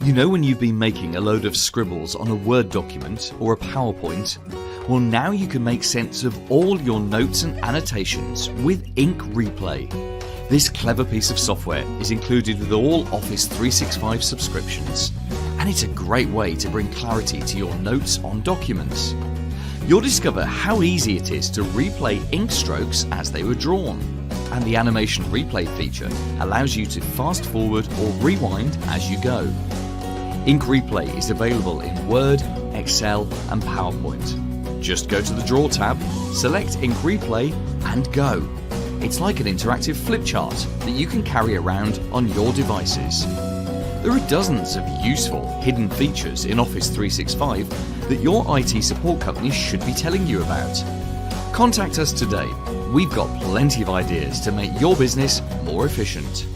You know when you've been making a load of scribbles on a Word document or a PowerPoint? Well, now you can make sense of all your notes and annotations with Ink Replay. This clever piece of software is included with all Office 365 subscriptions, and it's a great way to bring clarity to your notes on documents. You'll discover how easy it is to replay ink strokes as they were drawn, and the animation replay feature allows you to fast forward or rewind as you go. Ink Replay is available in Word, Excel and PowerPoint. Just go to the Draw tab, select Ink Replay and go. It's like an interactive flip chart that you can carry around on your devices. There are dozens of useful hidden features in Office 365 that your IT support company should be telling you about. Contact us today. We've got plenty of ideas to make your business more efficient.